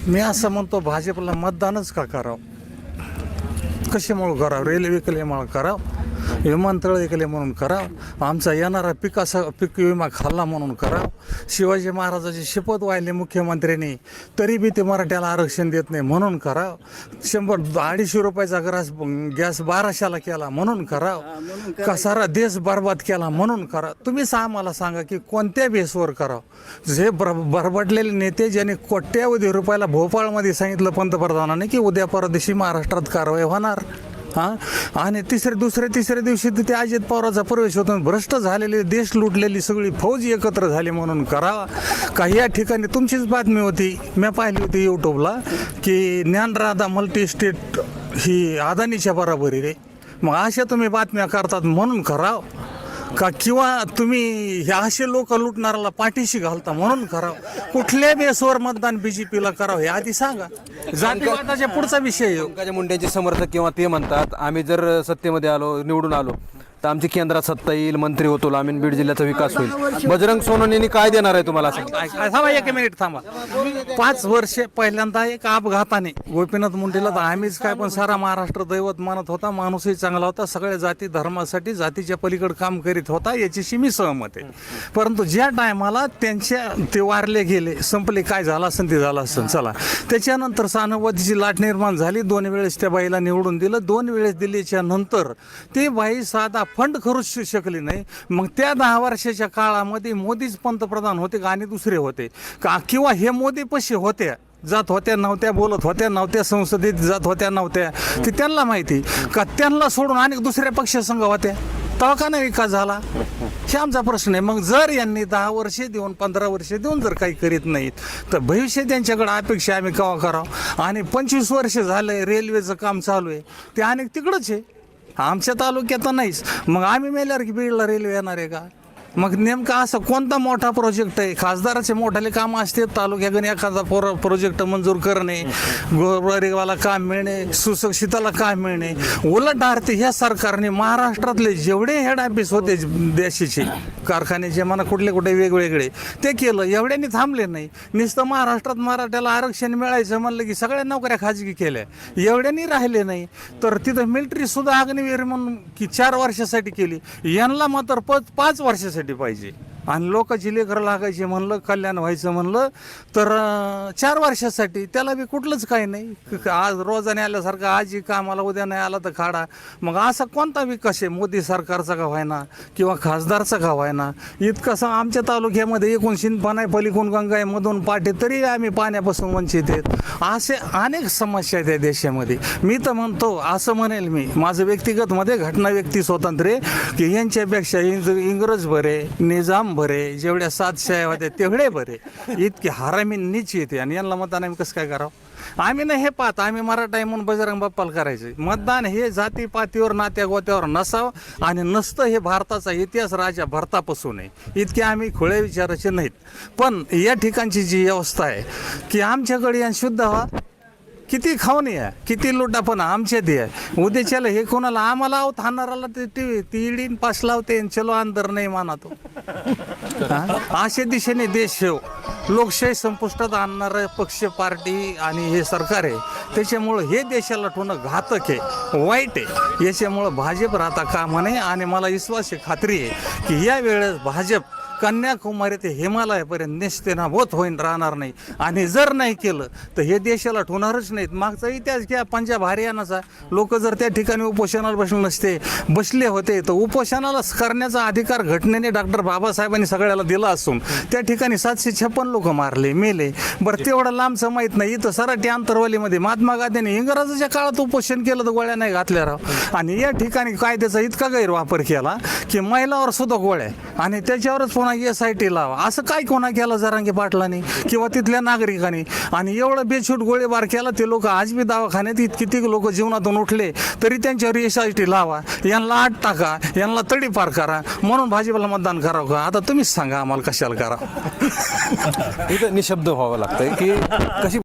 मी असं म्हणतो भाजपला मतदानच का करावं, कशामुळं करावं, रेल्वे केल्यामुळं करावं, विमानतळ ऐकले म्हणून करावं, आमचा येणारा पीक विमा खाल्ला म्हणून करावं, शिवाजी महाराजाची शपथ वाहिली मुख्यमंत्र्यांनी तरी बी ते मराठ्याला आरक्षण देत नाही म्हणून करावं, 100-250 रुपयाचा गॅस 1200ला केला म्हणून करावं, का सारा देश बरबाद केला म्हणून करावं. तुम्हीच आम्हाला सांगा की कोणत्या बेसवर करावं. जे बरबडलेले नेते ज्यांनी कोट्यावधी रुपयाला भोपाळमध्ये सांगितलं पंतप्रधानांनी की उद्या परदेशी महाराष्ट्रात कारवाई होणार, आणि तिसऱ्या दिवशी ते अजित पवारांचा प्रवेश होतो. भ्रष्ट झालेले, देश लुटलेली सगळी फौज एकत्र झाली म्हणून करावा. काही या ठिकाणी तुमचीच बातमी होती, मी पाहिली होती यूट्यूबला, की ज्ञानराधा मल्टी स्टेट ही अदानीच्या बरोबरी रे. मग अशा तुम्ही बातम्या करतात म्हणून करावं का, किंवा तुम्ही हे असे लोक लुटणाऱ्याला पाठीशी घालता म्हणून करावं. कुठल्या बेसवर मतदान बीजेपीला करावं हे आधी सांगा. जातीवादाच्या पुढचा विषय. पंकजा मुंडेंचे समर्थक किंवा ते म्हणतात आम्ही जर सत्तेमध्ये आलो, निवडून आलो तर आमची केंद्रात सत्ता येईल, मंत्री होतो आम्ही, बीड जिल्ह्याचा विकास होईल. बजरंग सोनवणेंनी काय देणार आहे तुम्हाला? थांबा 1 मिनिट थांबा. 5 वर्षे पहिल्यांदा एक अपघाताने गोपीनाथ मुंडेला तर आम्हीच काय पण सारा महाराष्ट्र दैवत मानत होता, माणूसही चांगला होता, सगळ्या जाती धर्मासाठी जातीच्या पलीकडे काम करीत होता, याच्याशी मी सहमत आहे. परंतु ज्या टायमाला ते वारले गेले, संपले, काय झालं असेल ते झालं असेल, चला त्याच्यानंतर सहानुभूतीची लाट निर्माण झाली. 2 वेळेस त्या बाईला निवडून दिलं. 2 वेळेस दिल्याच्या नंतर ती बाई साधा फंड करूच शकली नाही. मग त्या 10 वर्षाच्या काळामध्ये मोदीच पंतप्रधान होते का आणि दुसरे होते का, किंवा हे मोदी पशी होत्या, जात होत्या नव्हत्या, बोलत होत्या नव्हत्या, संसदेत जात होत्या नव्हत्या, ते त्यांना माहिती का. त्यांना सोडून अनेक दुसऱ्या पक्षसंघ होत्या, तेव्हा का नाही विकास झाला, हे आमचा प्रश्न आहे. मग जर यांनी 10 वर्षे देऊन 15 वर्षे देऊन जर काही करीत नाहीत तर भविष्य त्यांच्याकडे अपेक्षा आम्ही केव्हा करावं. आणि 25 वर्ष झालंय रेल्वेचं काम चालू आहे, ते अनेक तिकडंच आहे, आमच्या तालुक्यात नाहीच. मग आम्ही मेल्यावर की बीडला रेल्वे येणार आहे का? मग नेमका असं कोणता मोठा प्रोजेक्ट आहे? खासदाराचे मोठाले काम असते, तालुक्याकडे एखादा प्रोजेक्ट मंजूर करणे, गोरगरिबाला काम मिळणे, सुशिक्षिताला काम मिळणे. उलट आरती ह्या सरकारने महाराष्ट्रातले जेवढे हेड ऑफिस होते देशाचे, कारखान्याचे म्हणा, कुठले वेगवेगळे, ते केलं. एवढ्यांनी थांबले नाही. नुसतं महाराष्ट्रात मराठ्याला आरक्षण मिळायचं म्हणलं की सगळ्या नोकऱ्या खाजगी केल्या, एवढ्यांनी राहिले नाही. तर तिथं मिलिटरी सुद्धा अग्निवीर म्हणून की 4 वर्षासाठी केली, यांना मात्र 5 वर्षासाठी पाहिजे. आणि लोकांची लेकरं लागायची म्हणलं, कल्याण व्हायचं म्हणलं तर 4 वर्षासाठी, त्याला बी कुठलंच काही नाही. आज रोजाने आल्यासारखं आजी कामाला, उद्या नाही आला तर खाडा. मग असा कोणता विकास आहे मोदी सरकारचा का व्हायना किंवा खासदारचा का व्हायना? इतकंसं आमच्या तालुक्यामध्ये एकूण शिंदपान आहे, पलीकडून गंगा आहे, मधून पाटे, तरी आम्ही पाण्यापासून वंचित आहेत. असे अनेक समस्या आहेत या देशामध्ये. मी तर म्हणतो, असं म्हणेल मी, माझं व्यक्तिगत मध्ये घटना व्यक्ती स्वातंत्र्य, की यांच्यापेक्षा इंग्रज बरे, निजाम बरे, जेवढ्या 7 शाया होत्या तेवढे बरे. इतके हरामी नीच येते आणि यांना मतदान आम्ही कसं काय करावं? आम्ही नाही हे पाहत, आम्ही मराठा आहे म्हणून बजरंग बाप्पाला करायचं. मतदान हे जातीपातीवर, नात्या गोत्यावर नसावं, आणि नसतं हे भारताचा इतिहास राजा भरतापासून आहे. इतके आम्ही खुळे विचाराचे नाहीत. पण या ठिकाणची जी व्यवस्था आहे की आमच्याकडे या शुद्ध व्हा, किती खाऊन या, किती लुटा, पण आमच्या दे आहे. उद्याच्याला हे कोणाला आम्हाला थांबणाराला ती इडीन पास लावते, चलो अंदर नाही माना तो. अशा दिशेने देश ठेव. लोकशाही संपुष्टात आणणारं पक्ष, पार्टी आणि हे सरकार आहे, त्याच्यामुळं हे देशाला ठेवणं घातक आहे, वाईट आहे. याच्यामुळं भाजप राहता कामा नये. आणि मला विश्वास आहे, खात्री आहे की या वेळेस भाजप कन्याकुमारी ते हिमालयापर्यंत निश्चितनाबोध होईन, राहणार नाही. आणि जर नाही केलं तर हे देशाला ठेवणारच नाहीत. मागचा इतिहास घ्या, पंजाब हरियाणाचा, लोक जर त्या ठिकाणी उपोषणाला बसले होते तर उपोषणाला करण्याचा अधिकार घटनेने डॉक्टर बाबासाहेबांनी सगळ्याला दिला असून त्या ठिकाणी 756 लोक मारले, मेले. बरं, तेवढं लांबचं माहीत नाही. इथं सराटी आंतरवालीमध्ये महात्मा गांधींनी इंग्रजाच्या काळात उपोषण केलं तर गोळ्या नाही घातल्या राव. आणि या ठिकाणी कायद्याचा इतका गैरवापर केला की महिलावर सुद्धा गोळ्या, आणि त्याच्यावरच SIT लावा. असं काय कोणा केलं जरांगे पाटलांनी किंवा तिथल्या नागरिकांनी? आणि एवढं बेछूट गोळीबार केला. ते लोक आज बी दवाखान्यात, किती लोक जीवनातून उठले तरी त्यांच्यावर SIT लावा, यांना आत टाका, यांना तडीपार करा, म्हणून भाजपला मतदान करावं का? आता तुम्हीच सांगा आम्हाला कशाला करावं. इथं निशब्द व्हावं लागतंय की कशी